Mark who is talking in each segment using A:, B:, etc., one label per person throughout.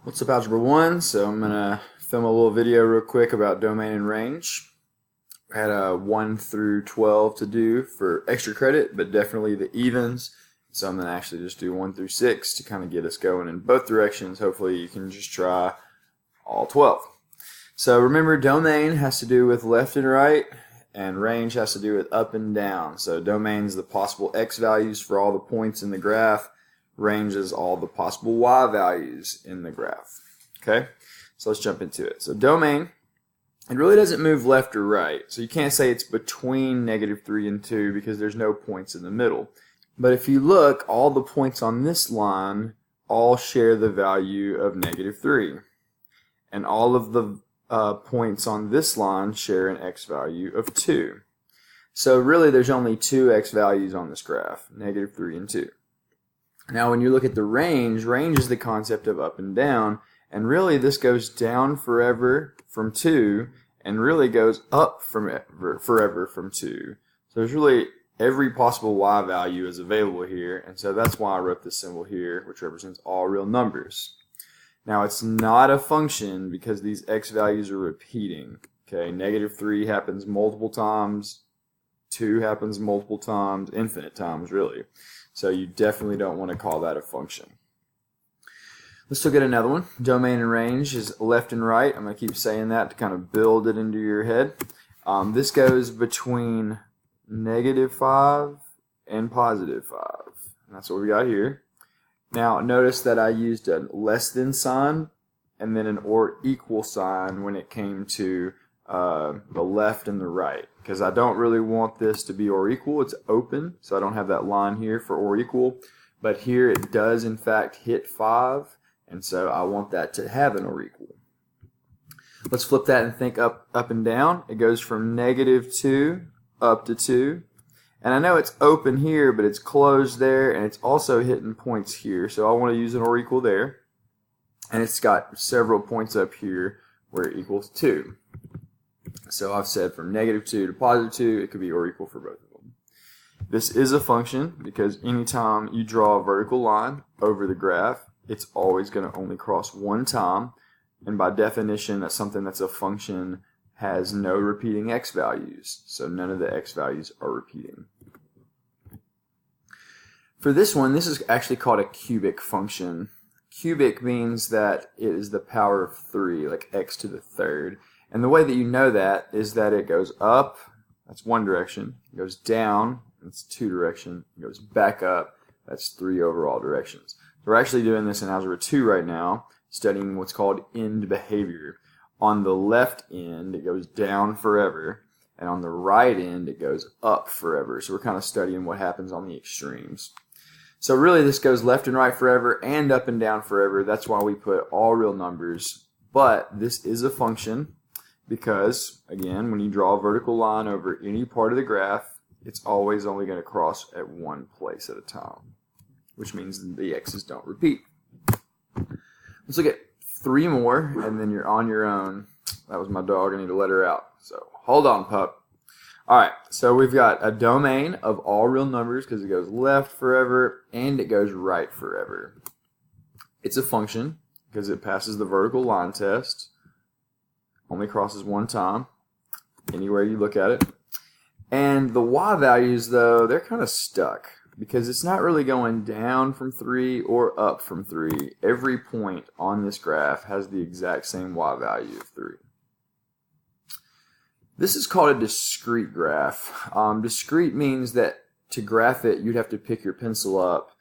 A: What's up, Algebra 1? So I'm going to film a little video real quick about domain and range. I had a 1 through 12 to do for extra credit, but definitely the evens. So I'm going to actually just do 1 through 6 to kind of get us going in both directions. Hopefully you can just try all 12. So remember, domain has to do with left and right, and range has to do with up and down. So domain is the possible x values for all the points in the graph. Range is all the possible y values in the graph. Okay, so let's jump into it. So domain, it really doesn't move left or right. So you can't say it's between -3 and 2 because there's no points in the middle. But if you look, all the points on this line all share the value of -3. And all of the points on this line share an x value of 2. So really there's only two x values on this graph, -3 and 2. Now when you look at the range is the concept of up and down, and really this goes down forever from 2 and really goes up forever from 2. So there's really every possible y value is available here, and so that's why I wrote this symbol here, which represents all real numbers. Now it's not a function because these x values are repeating. Okay, -3 happens multiple times, 2 happens multiple times, infinite times really. So you definitely don't want to call that a function. Let's look at another one. Domain and range is left and right. I'm going to keep saying that to kind of build it into your head. This goes between -5 and +5. And that's what we got here. Now notice that I used a less than sign and then an or equal sign when it came to the left and the right, because I don't really want this to be or equal. It's open, so I don't have that line here for or equal, but here it does in fact hit 5, and so I want that to have an or equal. Let's flip that and think up and down. It goes from -2 up to 2, and I know it's open here, but it's closed there, and it's also hitting points here, so I want to use an or equal there, and it's got several points up here where it equals 2. So I've said from -2 to +2, it could be or equal for both of them. This is a function because anytime you draw a vertical line over the graph, it's always going to only cross one time. And by definition, that's something that's a function has no repeating x values. So none of the x values are repeating. For this one, this is actually called a cubic function. Cubic means that it is the power of 3, like x to the third. And the way that you know that is that it goes up, that's one direction, it goes down, that's 2 direction, it goes back up, that's 3 overall directions. So we're actually doing this in Algebra 2 right now, studying what's called end behavior. On the left end, it goes down forever, and on the right end, it goes up forever. So we're kind of studying what happens on the extremes. So really this goes left and right forever and up and down forever. That's why we put all real numbers. But this is a function, because, again, when you draw a vertical line over any part of the graph, it's always only going to cross at one place at a time, which means the x's don't repeat. Let's look at 3 more, and then you're on your own. That was my dog. I need to let her out. So hold on, pup. All right, so we've got a domain of all real numbers because it goes left forever and it goes right forever. It's a function because it passes the vertical line test. Only crosses one time, anywhere you look at it. And the y values, though, they're kind of stuck because it's not really going down from 3 or up from 3. Every point on this graph has the exact same y value of 3. This is called a discrete graph. Discrete means that to graph it, you'd have to pick your pencil up.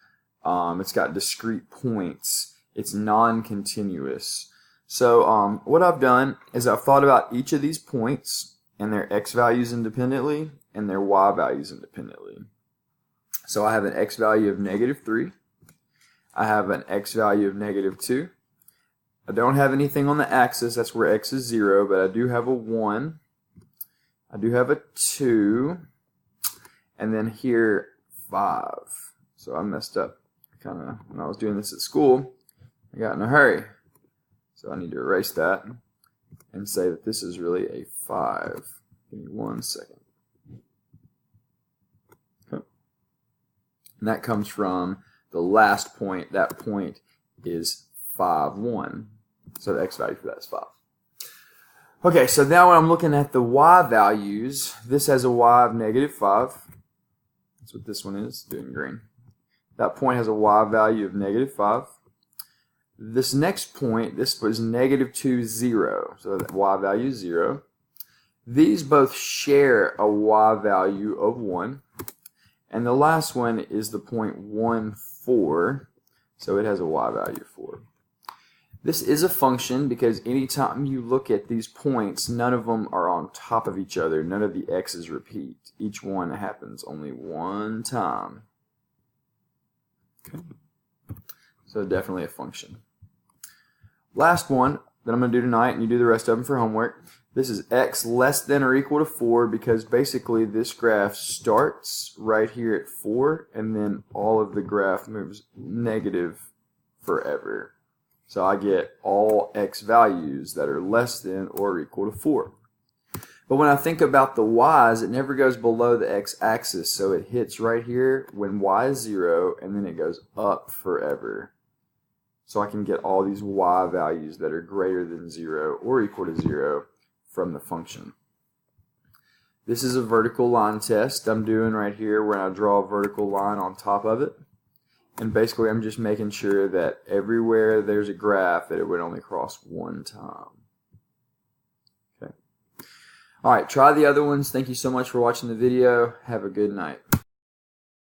A: It's got discrete points. It's non-continuous. So what I've done is I've thought about each of these points and their x values independently and their y values independently. So I have an x value of -3. I have an x value of -2. I don't have anything on the axis, that's where x is 0, but I do have a 1. I do have a 2. And then here, 5. So I messed up kind of when I was doing this at school. I got in a hurry. So I need to erase that and say that this is really a 5. Give me 1 second. Okay. And that comes from the last point. That point is 5, 1. So the x value for that is 5. Okay, so now when I'm looking at the y values, this has a y of negative 5. That's what this one is, doing green. That point has a y value of negative 5. This next point, this was negative 2, 0. So that y value is 0. These both share a y value of 1. And the last one is the point 1, 4. So it has a y value of 4. This is a function because anytime you look at these points, none of them are on top of each other. None of the x's repeat. Each one happens only one time. Okay. So definitely a function. Last one that I'm going to do tonight, and you do the rest of them for homework. This is x less than or equal to 4 because basically this graph starts right here at 4 and then all of the graph moves negative forever. So I get all x values that are less than or equal to 4. But when I think about the y's, it never goes below the x-axis, so it hits right here when y is 0, and then it goes up forever. So I can get all these y values that are greater than 0 or equal to 0 from the function. This is a vertical line test I'm doing right here where I draw a vertical line on top of it. And basically I'm just making sure that everywhere there's a graph that it would only cross one time. Okay. Alright, try the other ones. Thank you so much for watching the video. Have a good night.